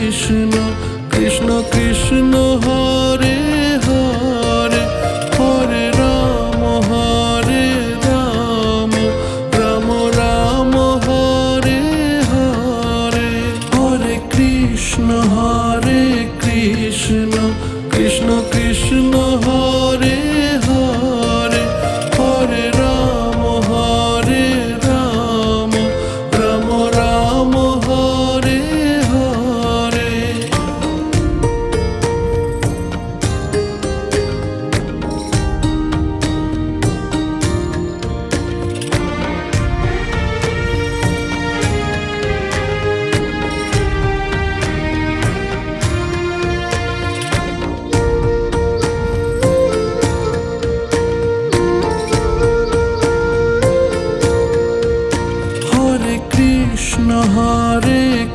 Krishna Krishna Krishna Hare Hare Hare Ram Ram Ram Hare Hare Hare Krishna Krishna Krishna Hare Hare Hare Ram Ram Ram Hare Hare Hare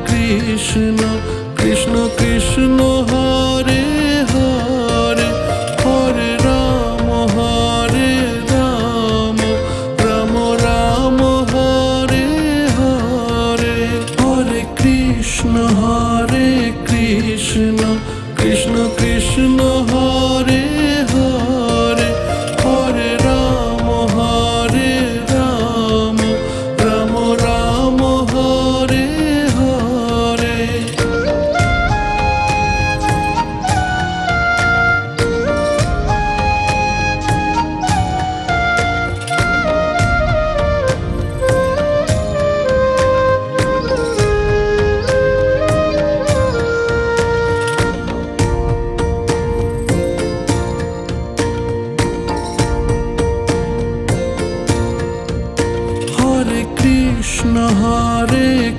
Krishna Krishna Krishna Hare Hare Hare Ram Ram Ram Hare Hare Hare Krishna Krishna Krishna Hare Hare Hare Ram Ram Ram Hare Hare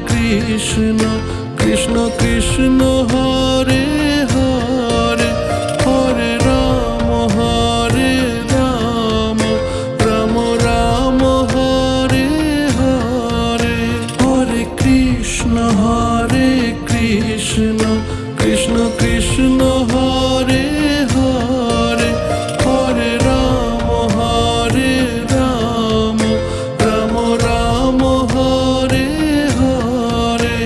Krishna Krishna Krishna Hare Hare Hare Ram Ram Ram Hare Hare Hare Krishna Krishna Krishna Hare Hare Hare Ram Ram Ram Hare Hare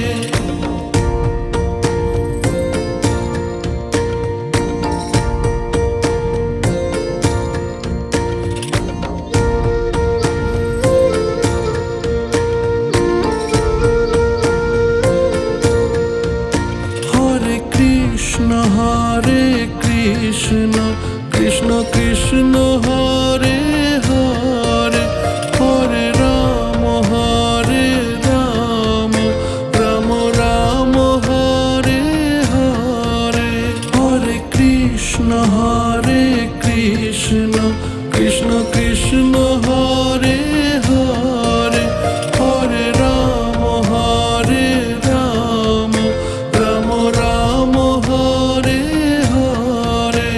Hare Krishna Krishna Krishna Hare Hare Hare Ram Ram Ram Hare Hare Hare Krishna Krishna Krishna Hare Hare Hare Ram Ram Ram Hare Hare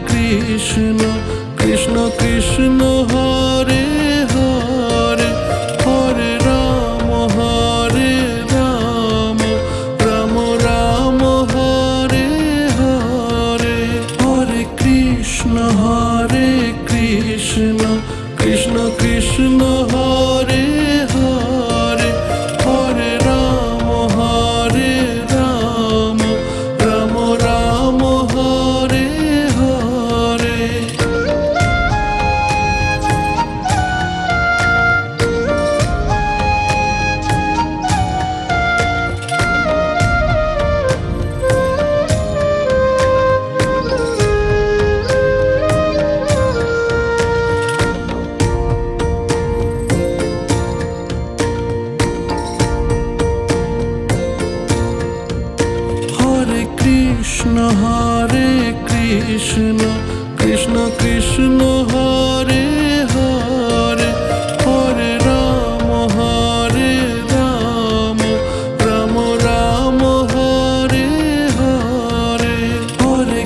Krishna Krishna Krishna Hare Hare Hare Ram Ram Ram Hare Hare Hare Krishna Krishna Krishna Hare Hare Hare Ram Ram Ram Hare Hare Krishna Krishna Krishna Hare Hare Hare Ram Ram Ram Hare Hare Hare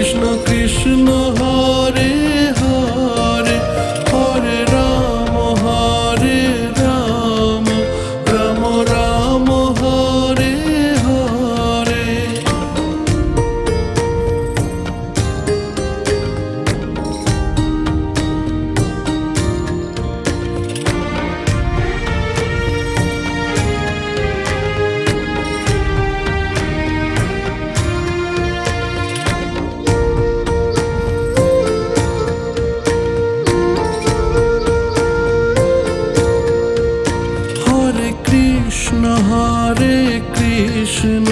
Krishna Krishna Hare Hare Hare Ram Ram Ram Hare Hare. Hare Krishna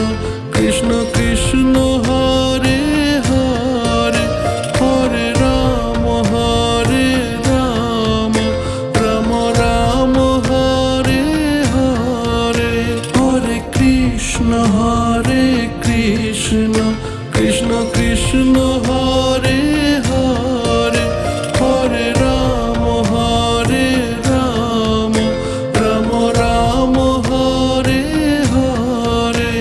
Krishna Krishna Hare Hare Hare Ram Ram Ram Hare Hare. Hare Krishna Krishna Krishna Hare Hare Hare Ram Ram Ram Hare Hare.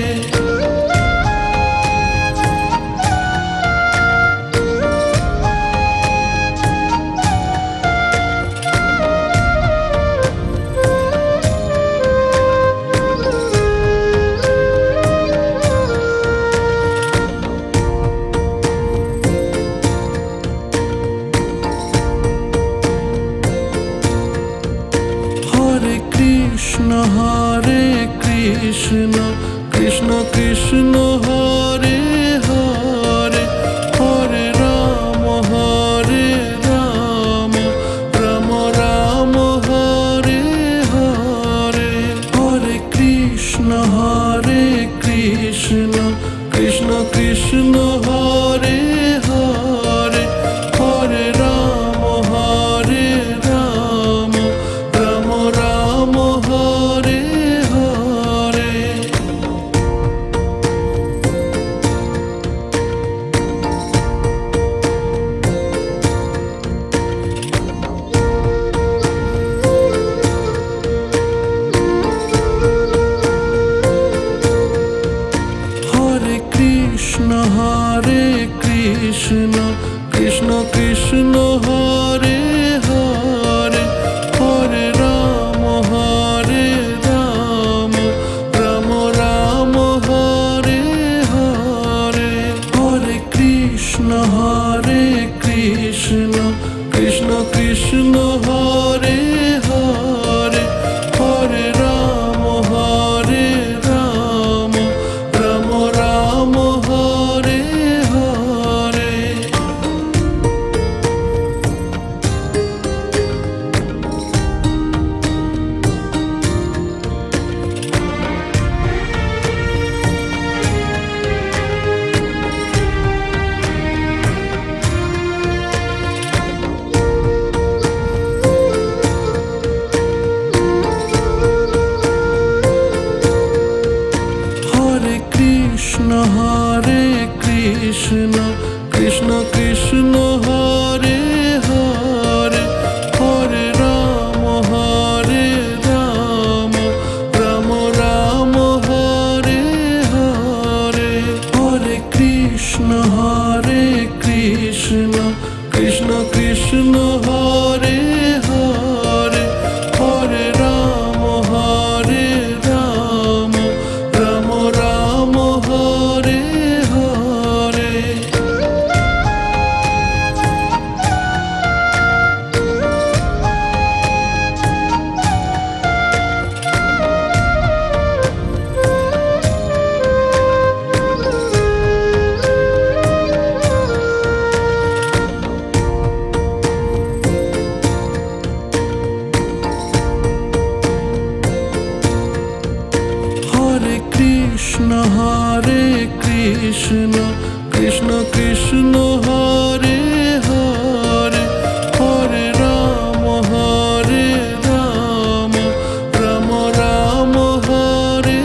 Hare Krishna Krishna Krishna Hare Hare Hare Ram Ram Ram Hare Hare. Hare Krishna Krishna Krishna Hare Hare Hare Ram Ram Ram Hare Hare. Hare Krishna Krishna Krishna Hare Hare Hare Ram Ram Ram Hare Hare. Hare Krishna Krishna Krishna Hare Hare Hare Ram Ram Ram Hare Hare. Hare Krishna Krishna Krishna Hare Hare Hare Ram Ram Ram Hare Hare. Hare Krishna Krishna Krishna Hare Hare Hare Ram Ram Ram Hare Hare. Hare Krishna Krishna Krishna Hare Hare Hare Ram Ram Ram Hare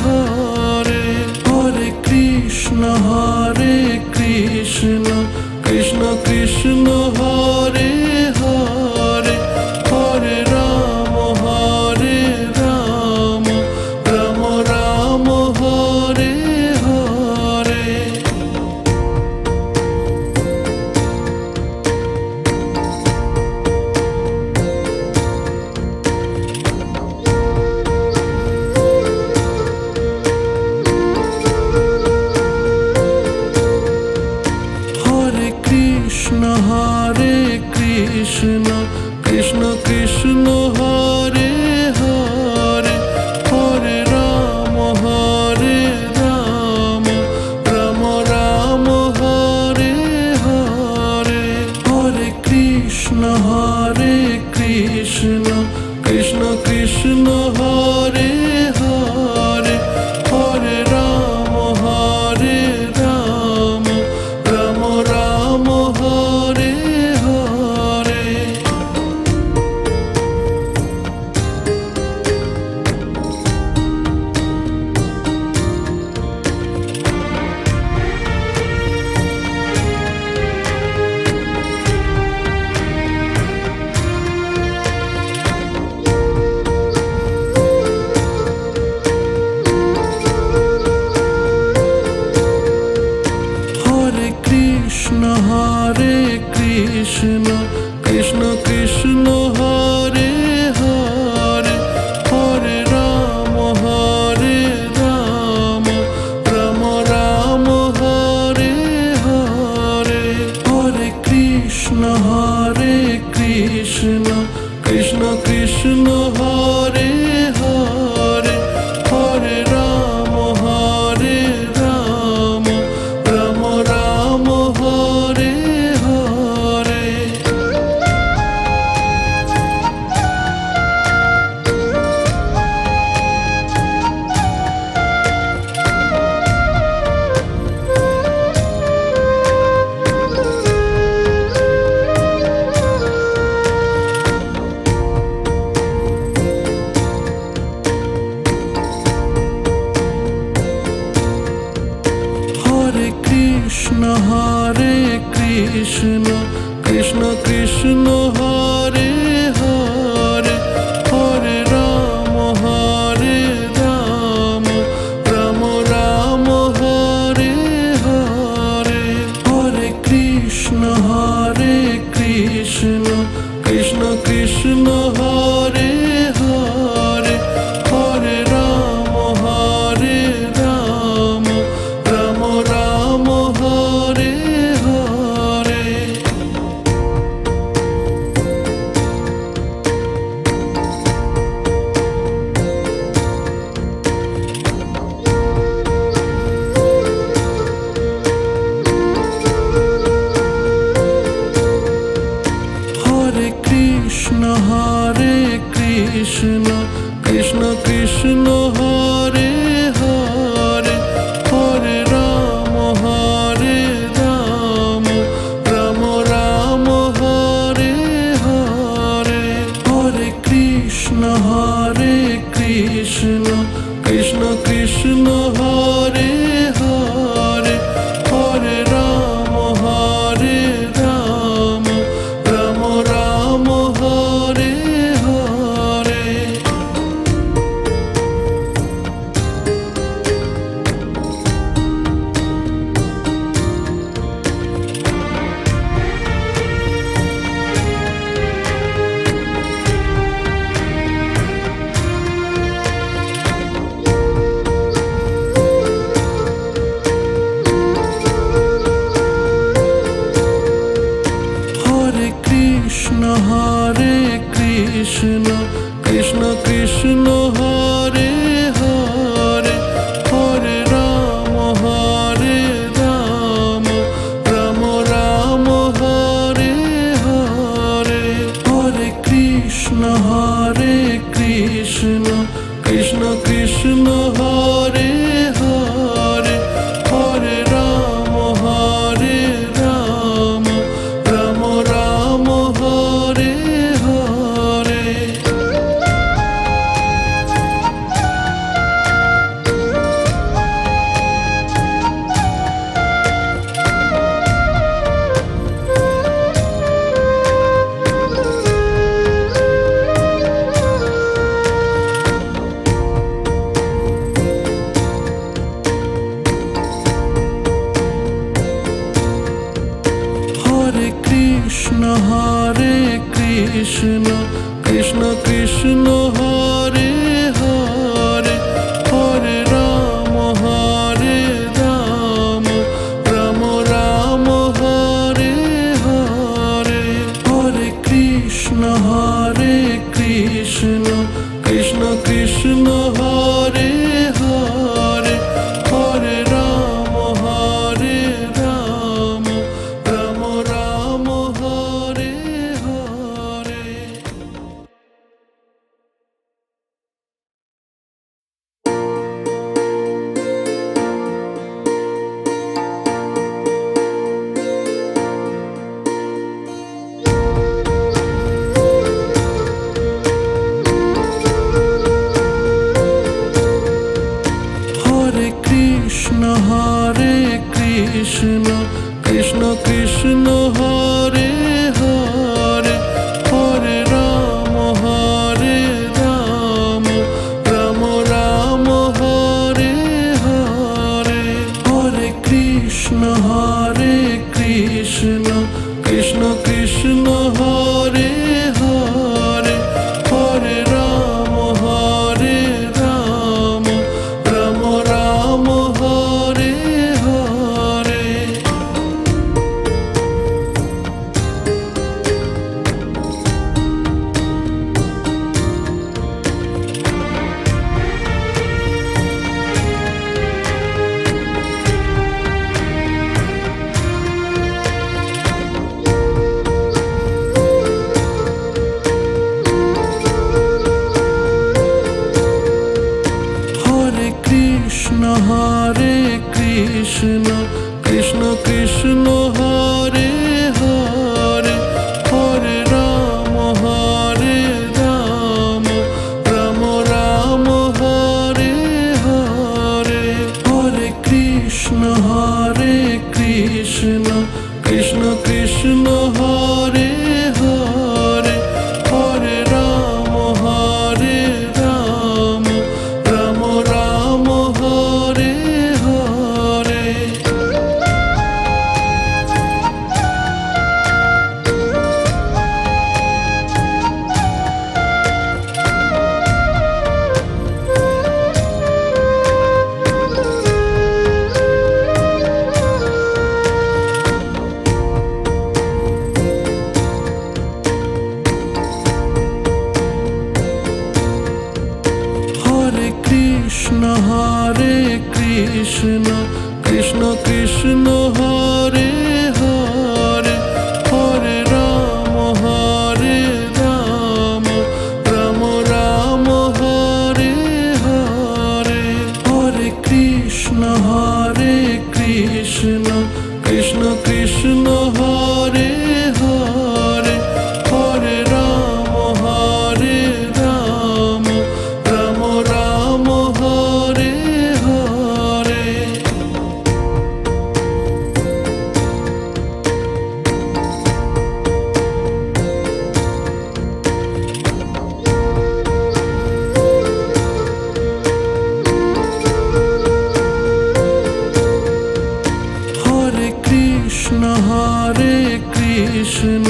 Hare. Hare Krishna Krishna Krishna Hare Hare Hare Ram Ram Ram Hare Hare. Krishna Hare Krishna Krishna Krishna Hare Hare Hare Ram Ram Ram Hare Hare Hare Krishna Krishna Krishna Hare Hare Hare Ram Ram Ram Hare Hare Krishna Krishna Krishna Hare Hare Hare Ram Ram Ram Hare Hare Hare Krishna Krishna Krishna Hare Hare Hare Ram Ram Ram Hare Hare Krishna Krishna Krishna Hare Hare Hare Ram Ram Ram Hare Hare Hare Krishna Krishna Krishna Hare Hare Hare Ram Ram Ram Hare Hare Krishna Krishna Krishna Hare Hare Hare Ram Ram Ram Hare Hare Hare Krishna Krishna Krishna Hare Hare Hare Ram Ram Ram Hare Hare Krishna Krishna Krishna Hare Hare Hare Ram Ram Ram Hare Hare Hare Krishna Krishna Krishna Hare Hare Hare Ram Ram Ram Hare Hare Krishna Krishna Krishna Hare Hare Hare Ram Ram Ram Hare Hare Krishna Krishna Hare Hare Hare Ram Ram Ram Hare Hare. Hare Krishna Krishna Krishna Hare Hare Hare Ram Ram Ram Hare Hare Hare Krishna Krishna Krishna Hare Hare Hare Ram Ram Ram Hare Hare. Hare Krishna Krishna Krishna Hare Hare Hare Ram Ram Ram Hare Hare Hare Krishna Krishna Krishna Hare Hare Hare Ram Ram Ram Hare Hare. Hare Krishna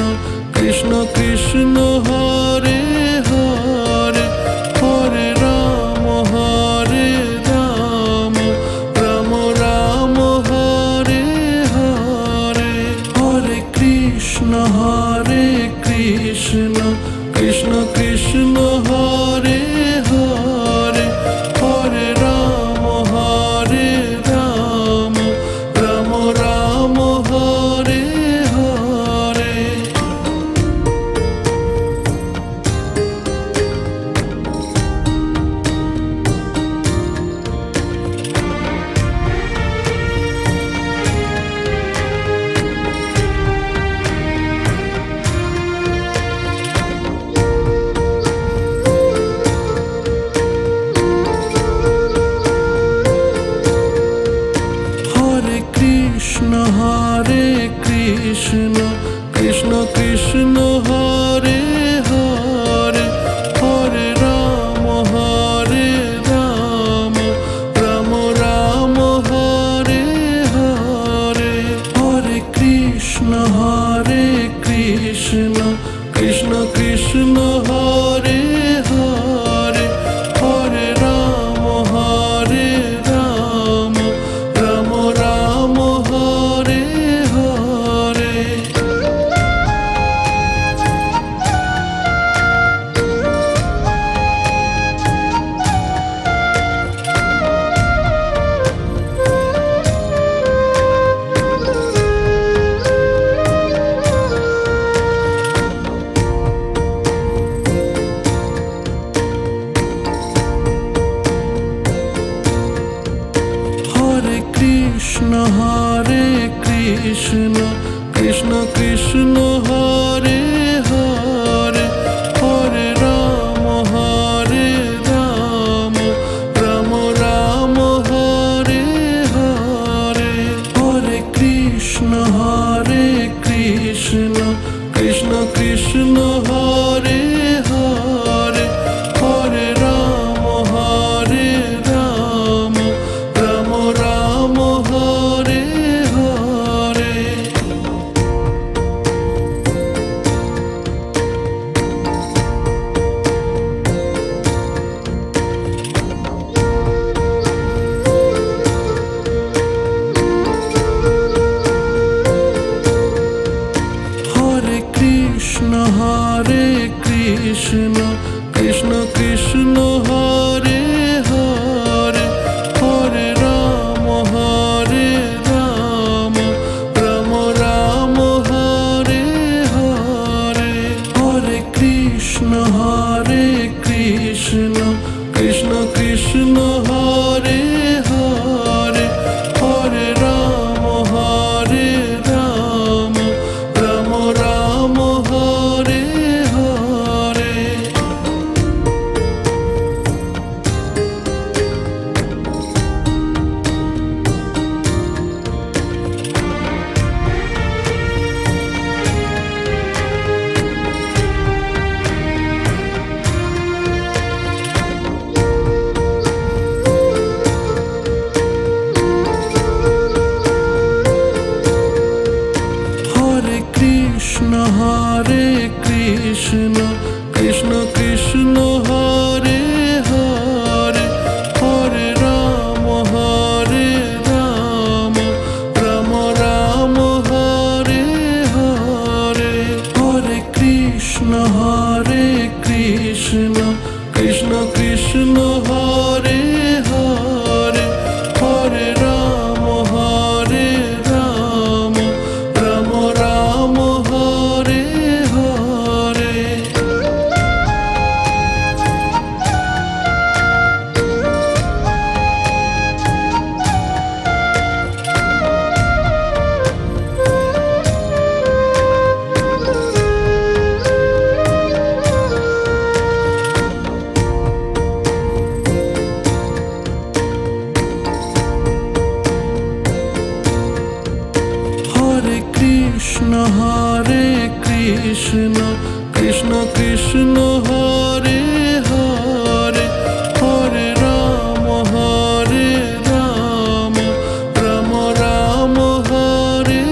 Krishna Krishna Hare Hare Hare Ram Ram Ram Hare Hare Hare Krishna Krishna Krishna Hare Hare Hare Ram Ram Ram Hare Hare. Krishna Hare Krishna Krishna Krishna Hare Hare Hare Ram Ram Ram Hare Hare Hare Krishna Krishna Krishna Hare Hare Hare Ram Ram Ram Hare Hare Krishna Krishna Krishna Hare Hare Hare Ram Ram Ram Hare Hare Hare Krishna Krishna Krishna Hare Hare Hare Ram Ram Ram Hare Hare Krishna Krishna Krishna Hare Hare Hare Ram Ram Ram Hare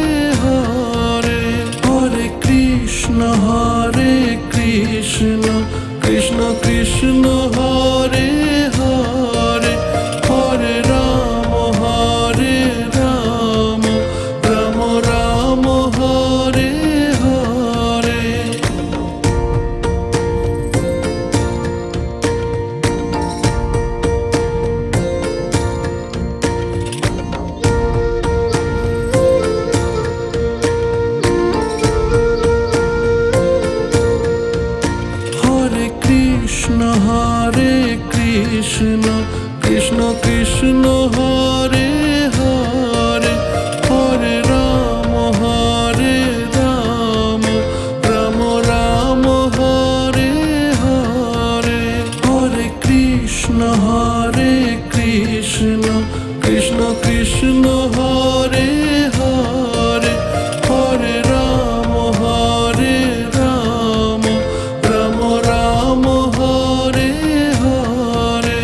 Hare Hare Krishna Krishna Krishna Hare Hare Hare Ram Ram Ram Hare Hare Krishna Krishna Krishna Hare Hare Hare Ram Ram Ram Hare Hare Hare Krishna Krishna Krishna Hare Hare Hare Ram Ram Ram Hare Hare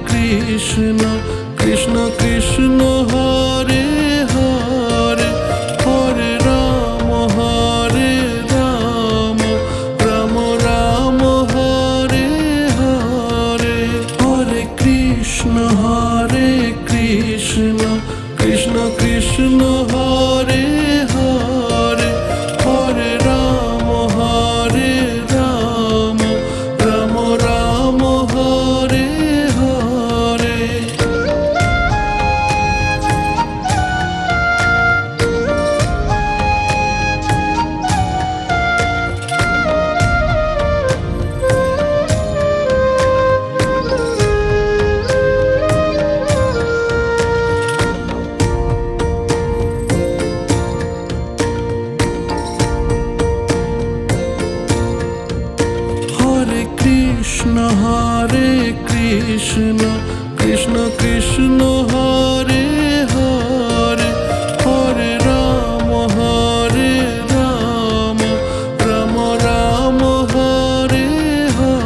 Krishna Krishna Krishna Hare Hare Hare Ram Ram Ram Hare Hare Hare Krishna Krishna Krishna Hare Hare Hare Ram Ram Ram Hare Hare Krishna Krishna Krishna Hare Hare Hare Ram Ram Ram Hare Hare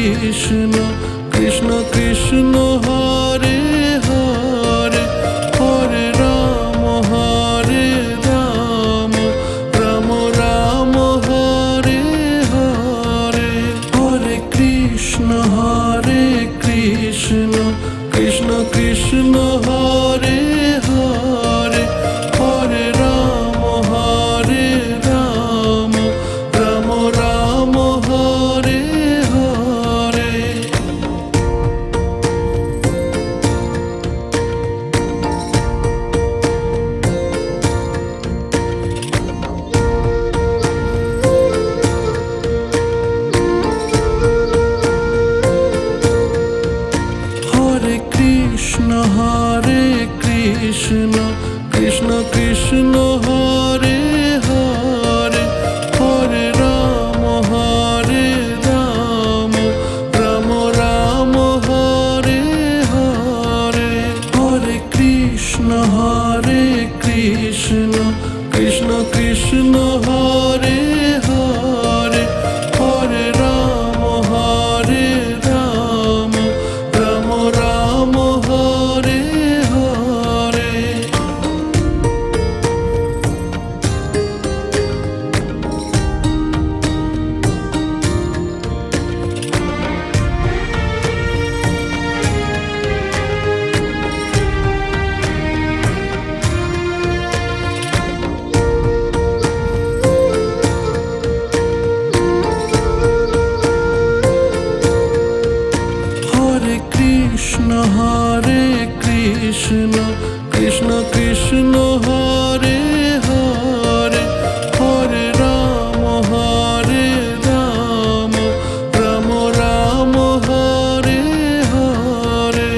Krishna Krishna Krishna Hare Hare Hare Ram Ram Ram Hare Hare Hare Krishna Krishna Krishna Hare Hare Hare Ram Ram Ram Hare Hare Hare Krishna Krishna Krishna Hare Hare Hare Ram Ram Ram Hare Hare Hare Krishna Krishna Krishna Hare Hare Hare Ram Ram Ram Hare Hare Hare Krishna Krishna Krishna Hare Hare Hare Ram Ram Ram Hare Hare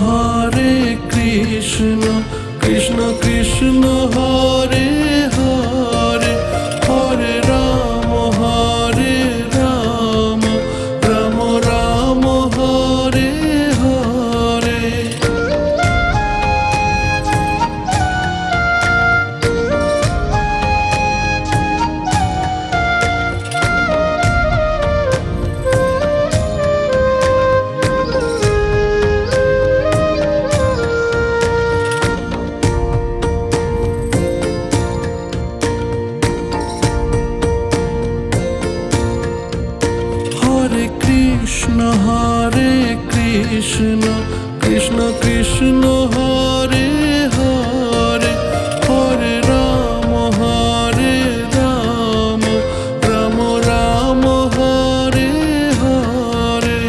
Hare Krishna Krishna Krishna Hare Hare Hare Ram Ram Ram Hare Hare Hare Krishna Krishna Krishna Hare Hare Hare Ram Ram Ram Hare Hare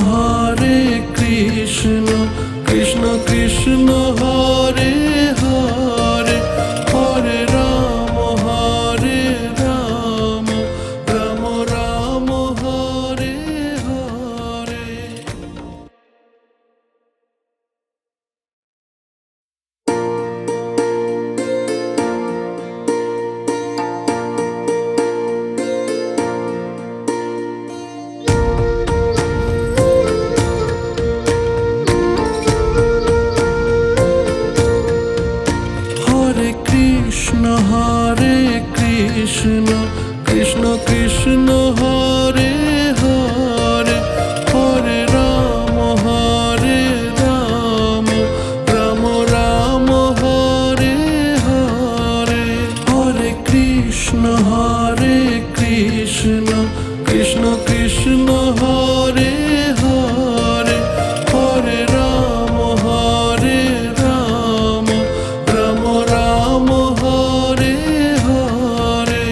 Hare Krishna Krishna Krishna Hare Hare Hare Ram Ram Ram Hare Hare Hare Krishna Krishna Krishna Hare Hare Hare Ram Ram Ram Hare Hare Hare Krishna Krishna Krishna Hare Hare Hare Ram Ram Ram Hare Hare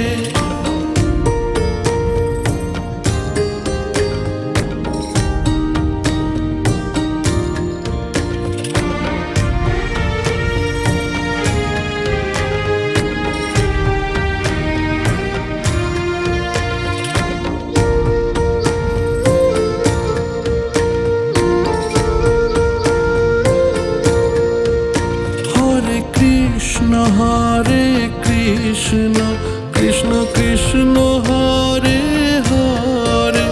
Krishna Krishna Hare Hare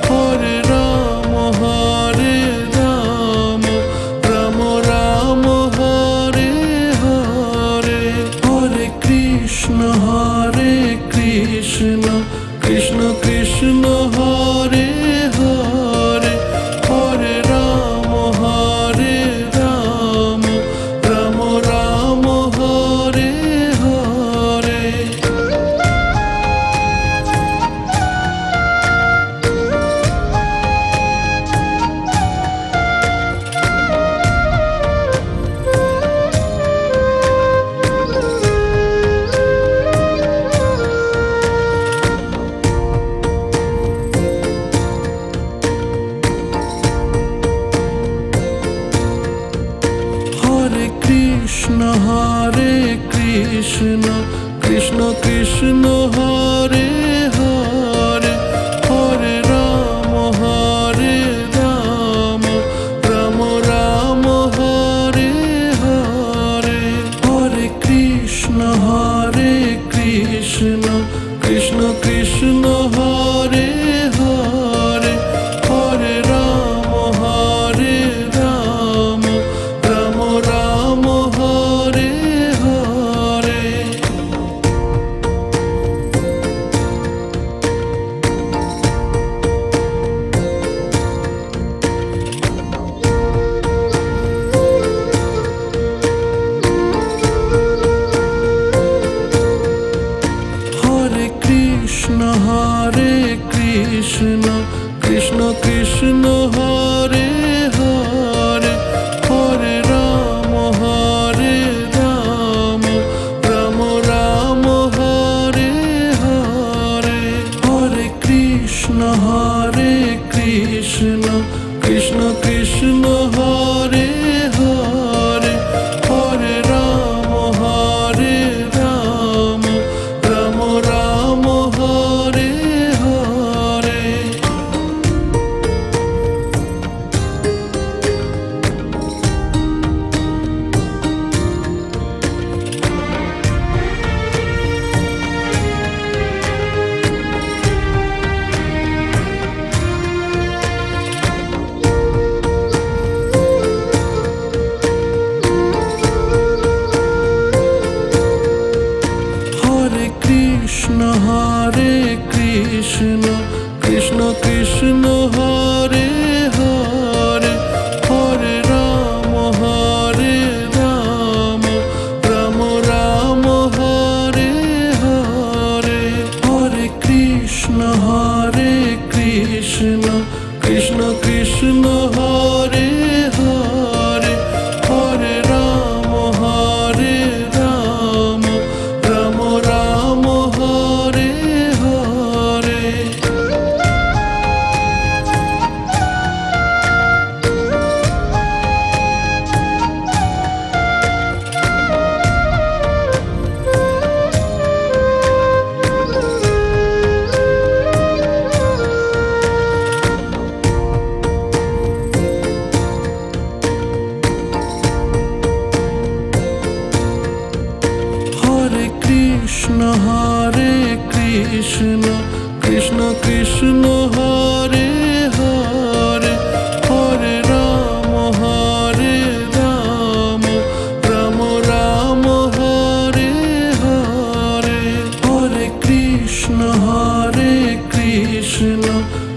Hare Ram Ram Ram Hare Hare Hare Krishna Krishna Krishna Hare Krishna Krishna Krishna Hare Hare Hare Ram Ram Ram Hare Hare Hare Krishna Krishna Krishna Hare Hare Hare Ram Ram Ram Hare Hare Hare Krishna Krishna Krishna Hare Hare Hare Ram Ram Ram Hare Hare Hare Krishna Krishna Krishna Hare Hare Hare Ram Ram Ram Hare Hare Hare Krishna Krishna Krishna Hare Hare Hare Ram Ram Ram Hare Hare Hare Krishna Krishna Krishna Hare Hare Hare Ram Ram Ram Hare Hare Hare Krishna Krishna Krishna Hare Hare Hare Ram Ram Ram Hare Hare Hare Krishna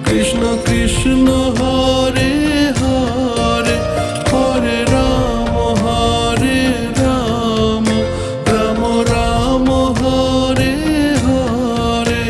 Krishna Krishna Hare Hare Hare Ram Ram Ram Hare Hare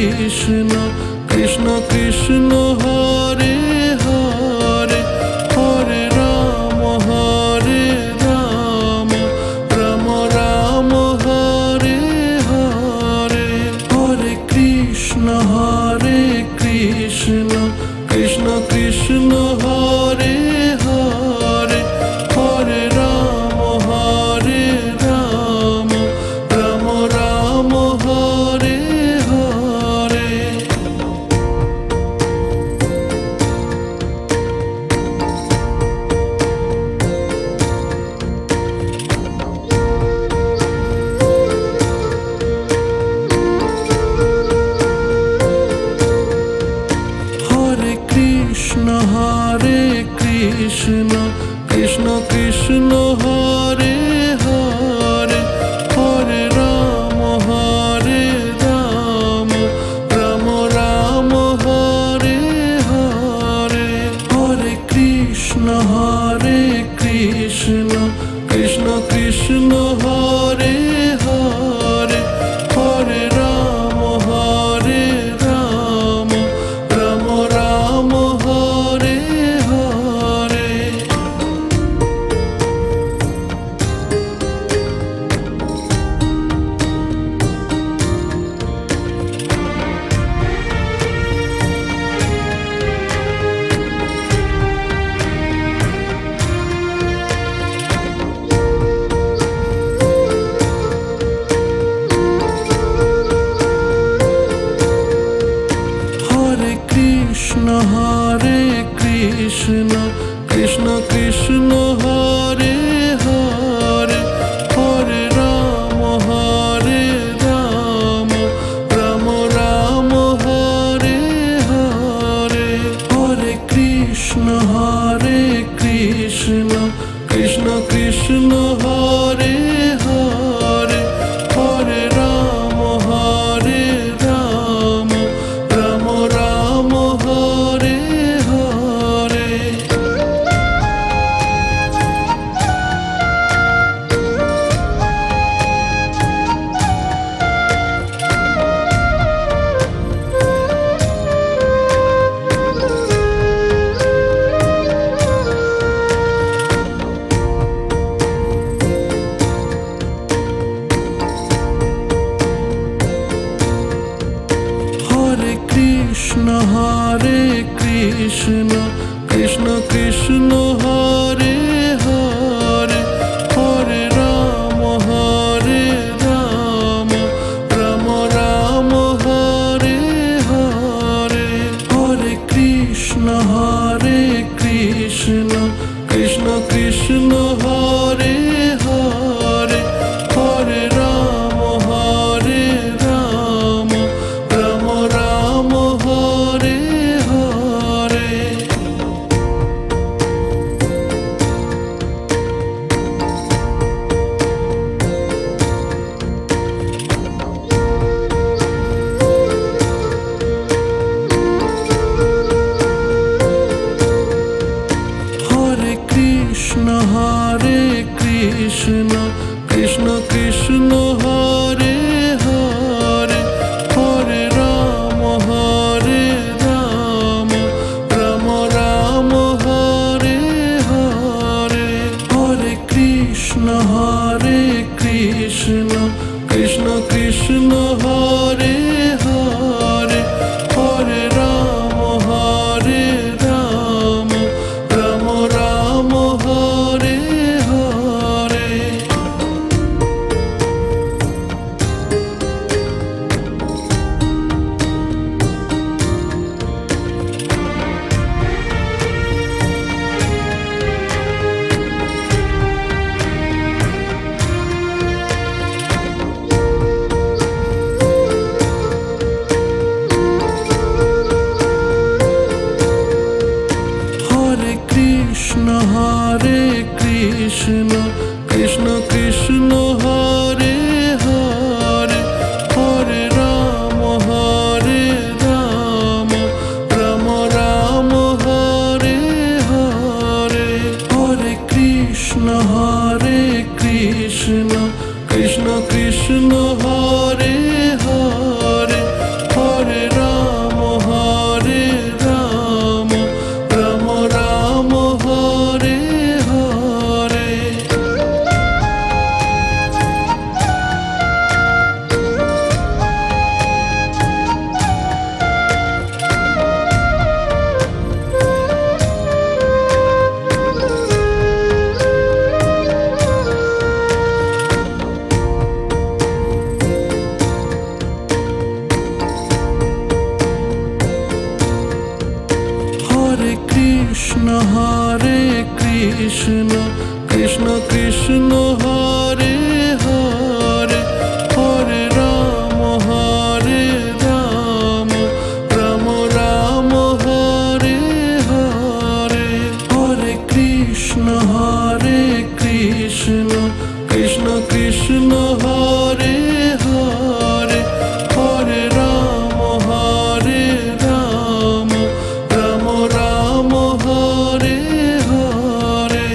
Krishna Krishna Krishna Hare Hare Hare Ram Ram Ram Hare Hare Hare Krishna Krishna Krishna Hare Hare Hare Ram Ram Ram Hare Hare Hare Krishna Krishna Krishna Hare Hare Hare Ram Ram Ram Hare Hare Hare Krishna Krishna Krishna Hare Hare Hare Ram Ram Ram Hare Hare Hare Krishna Krishna Krishna Hare Hare Hare Ram Ram Ram Hare Hare Hare Krishna Krishna Krishna Hare Hare Hare Ram Ram Ram Hare Hare Hare Krishna Krishna Krishna Hare Hare Hare Ram Ram Ram Hare Hare Hare Krishna Krishna Krishna Hare Hare Hare Ram Ram Ram Hare Hare Hare Krishna Krishna Krishna Hare Hare Hare Ram Ram Ram Hare Hare Hare Krishna Krishna Krishna Hare Hare Hare Ram Ram Ram Hare Hare Krishna Krishna Hare Hare Hare Ram Ram Ram Hare Hare Hare Krishna Krishna Krishna Hare Hare Hare Krishna Krishna Hare Hare Hare Ram Ram Ram Hare Hare Hare Krishna Krishna Krishna Hare Hare Hare Ram Ram Ram Hare Hare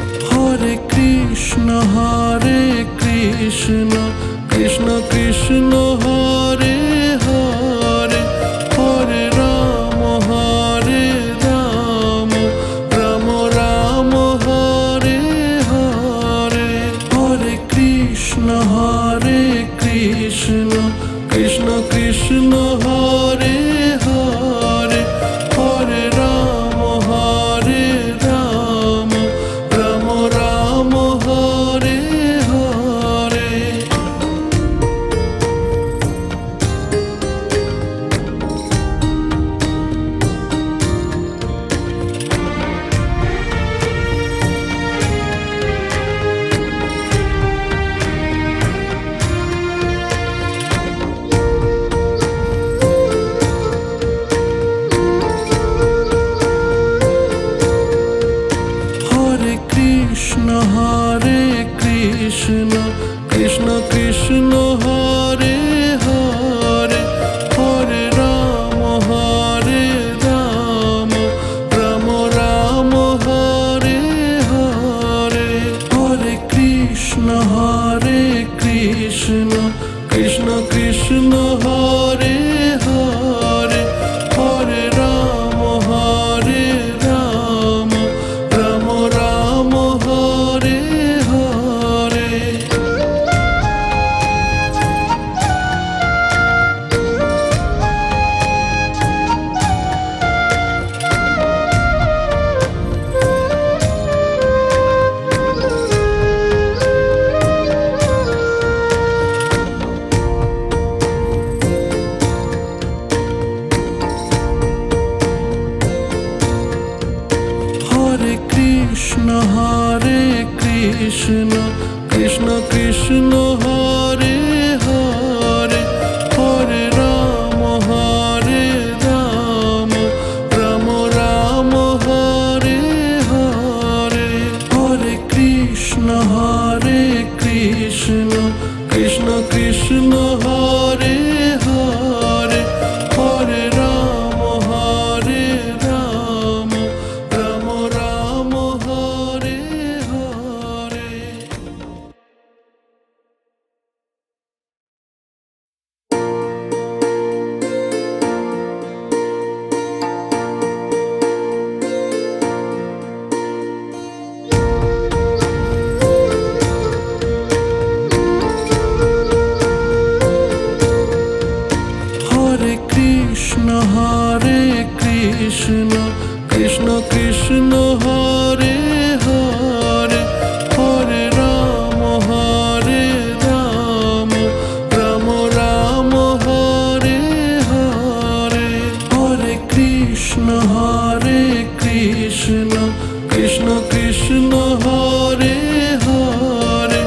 Hare Krishna Krishna Krishna Hare Hare Hare Ram Ram Ram Hare Hare Hare Krishna Krishna Krishna Hare Hare Hare Ram Ram Ram Hare Hare Hare Krishna Krishna Krishna Hare Hare Hare Ram Ram Ram Hare Hare Hare Krishna Krishna Krishna Hare Hare Hare Ram Ram Ram Hare Hare Hare Krishna Krishna Krishna Hare Hare Hare Ram Ram Ram Hare Hare Hare Krishna Krishna Krishna Hare Hare Hare Ram Ram Ram Hare Hare Hare Krishna Krishna Krishna Hare Hare Hare Ram Ram Ram Hare Hare Hare Krishna Krishna Krishna Hare Hare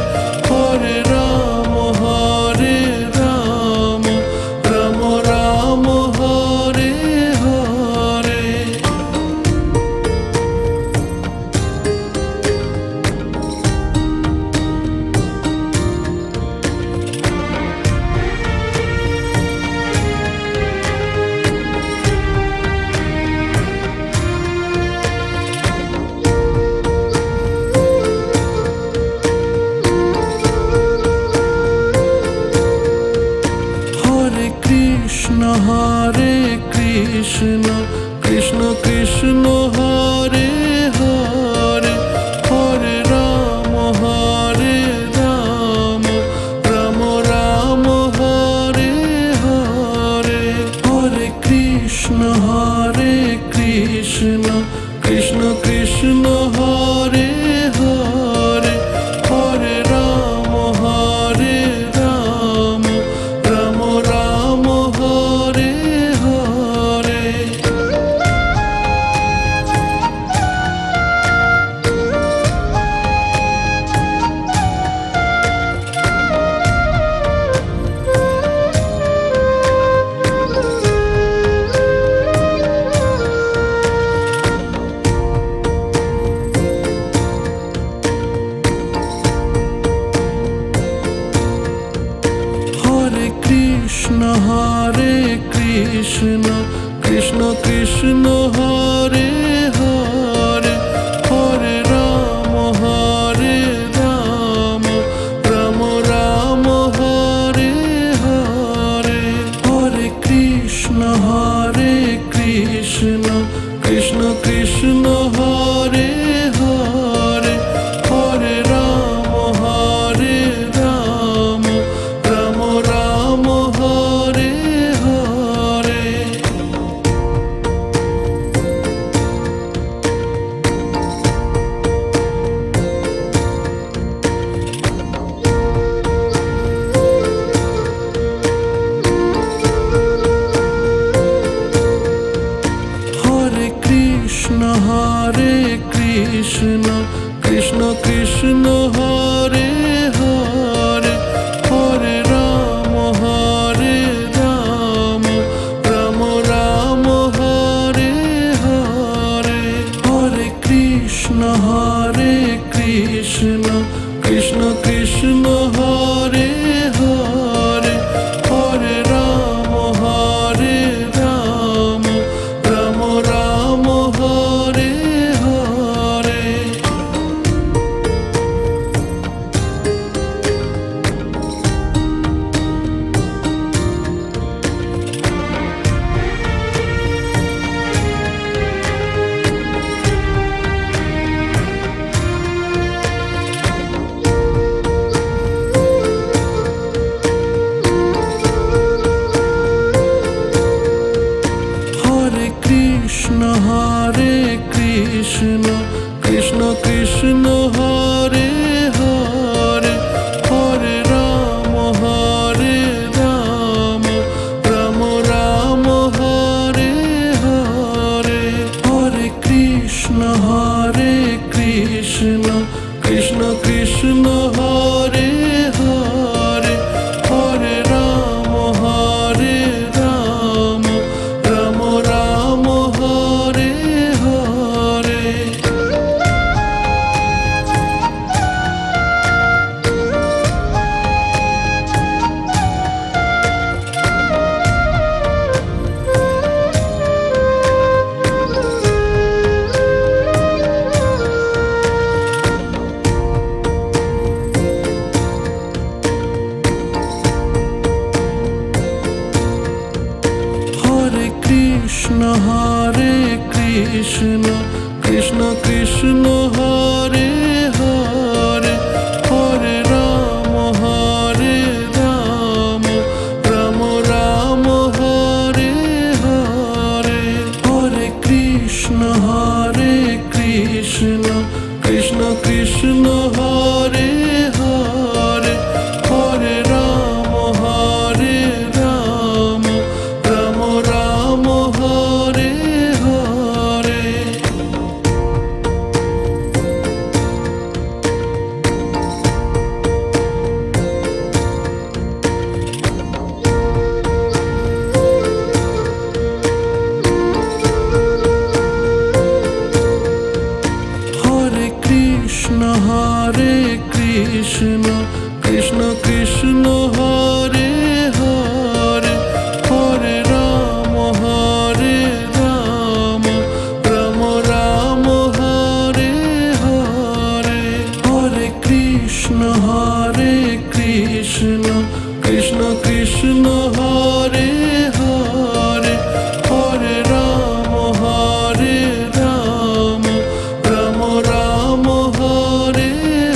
Hare Ram Ram Ram Hare Hare Krishna Krishna Krishna Hare Hare Hare Ram Ram Ram Hare Hare Hare Krishna Krishna Krishna Hare Hare Hare Ram Ram Ram Hare Hare Hare Krishna Krishna Krishna Hare Hare Hare Ram Ram Ram Hare Hare Hare Krishna Krishna Krishna Hare Hare Hare Ram Ram Ram Hare Hare Hare Krishna Krishna Krishna Hare Hare Hare Ram Ram Ram Hare Hare Hare Krishna Krishna Krishna Hare Hare Hare Ram Ram Ram Hare Hare Hare Krishna Krishna Krishna Hare Hare Hare Ram Ram Ram Hare Hare Hare Krishna Krishna Krishna Hare Hare Hare Ram Ram Ram Hare Hare Hare Krishna Krishna Krishna Hare Hare Hare Ram Ram Ram Hare Hare Hare Krishna Krishna Krishna Hare Hare Hare Ram Ram Ram Hare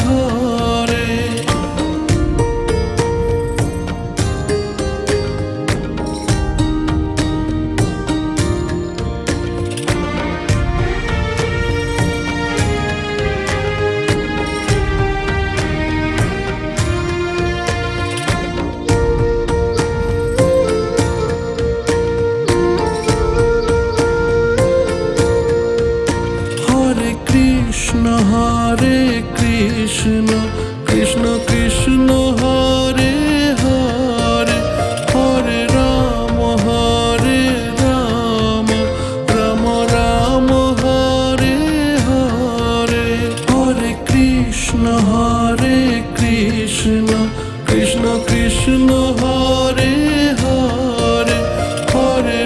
Hare Krishna Krishna Hare Hare Hare Ram Ram Ram Hare Hare Hare Krishna Krishna Krishna Hare Hare Hare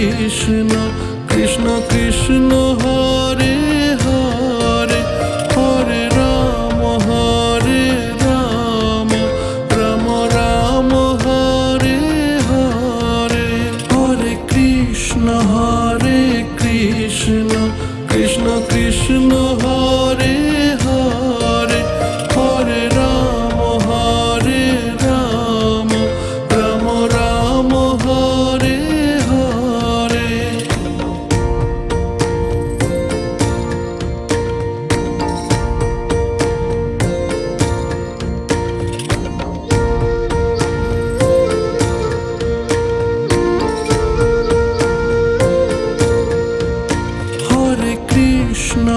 Krishna Krishna Krishna Hare Hare Hare Ram Ram Ram Hare Hare Hare Krishna Krishna Krishna Hare Hare Hare Ram Ram Ram Hare Hare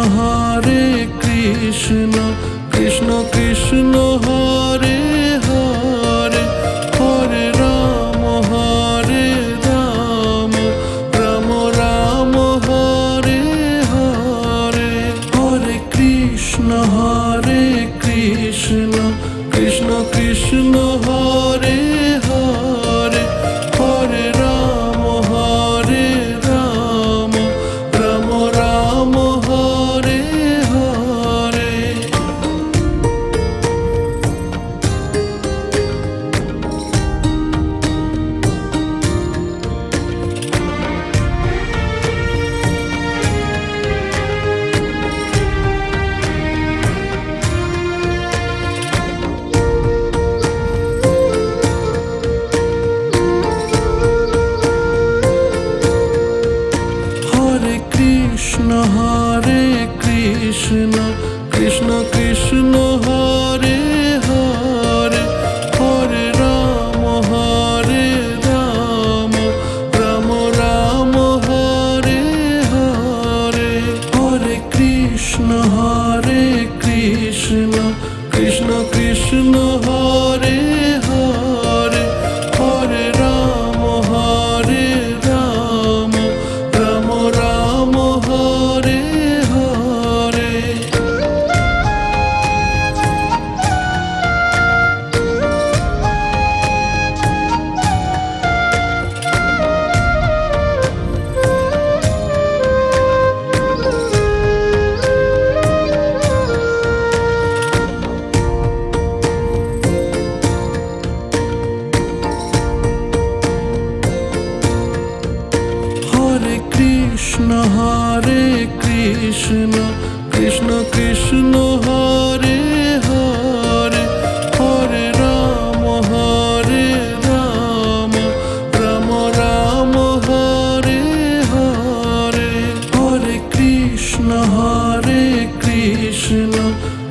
Hare Krishna Krishna Krishna Hare Hare Hare Ram Ram Ram Hare Hare Hare Krishna Krishna Krishna Hare Hare Hare Ram Ram Ram Hare Hare Hare Krishna Krishna Krishna Hare Hare Hare Ram Ram Ram Hare Hare Hare Krishna Krishna Krishna Hare Hare Hare Ram Ram Ram Hare Hare Hare Krishna Krishna Krishna Hare Hare Hare Ram Ram Ram Hare Hare Hare Krishna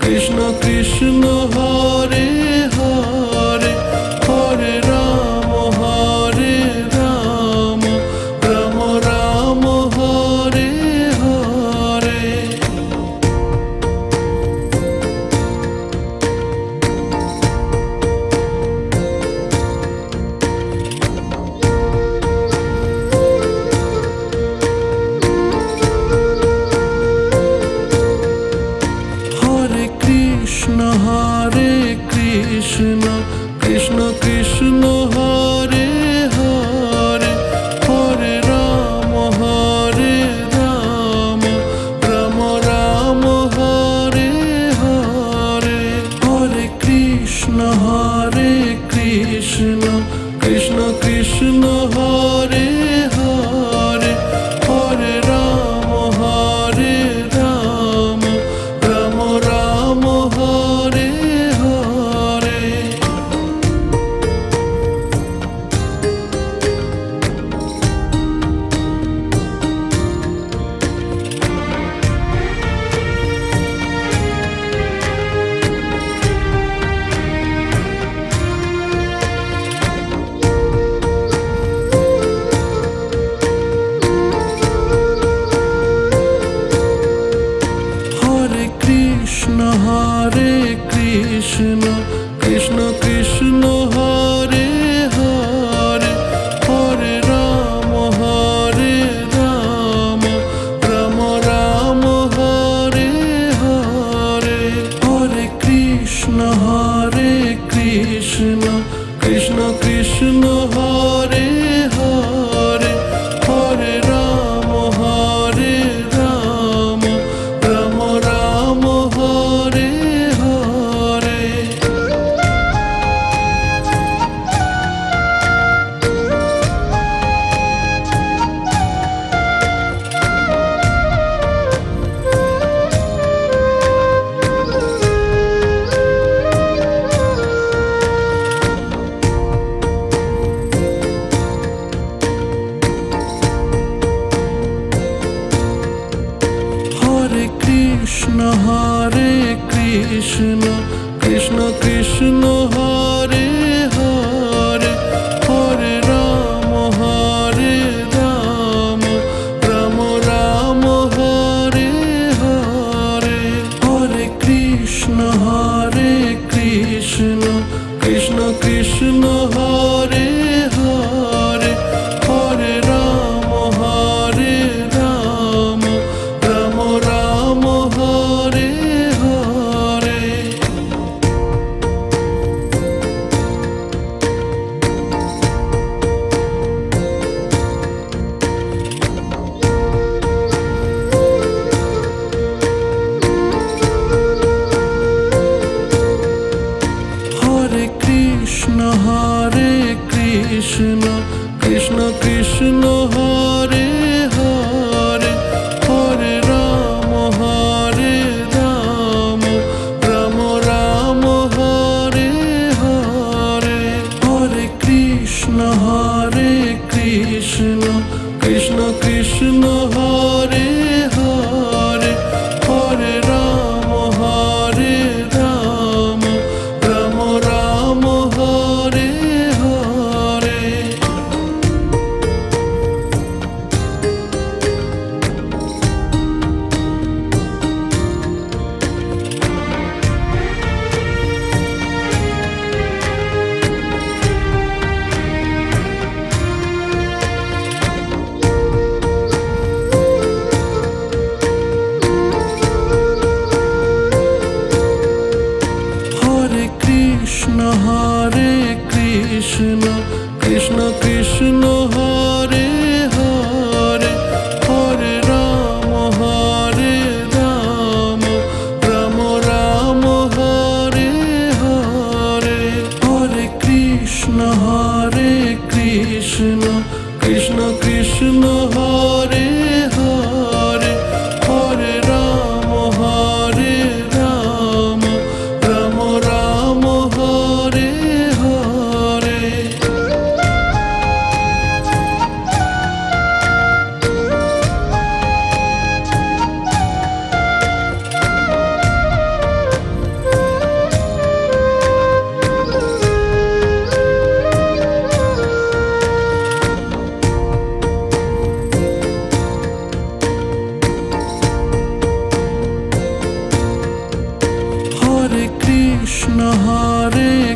Krishna Krishna Hare Hare Hare Ram Ram Ram Hare Hare Krishna Krishna Krishna Hare Hare Hare Ram Ram Ram Hare Hare Hare Krishna Krishna Krishna Hare Hare Hare Ram Ram Ram Hare Hare Hare Krishna Krishna Krishna Hare Hare Hare Ram Ram Ram Hare Hare Hare Krishna Krishna Krishna Hare Hare Hare Ram Ram Ram Hare Hare Krishna Krishna Krishna Hare Hare Hare Ram Ram Ram Hare Hare Hare Krishna Krishna Krishna Hare Hare Hare Ram Ram Ram Hare Hare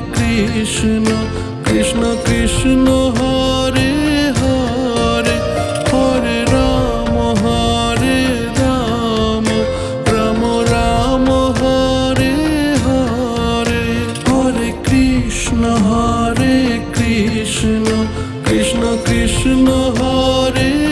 Krishna Krishna Krishna Hare Hare Hare Ram Ram Ram Hare Hare Hare Krishna Krishna Krishna Hare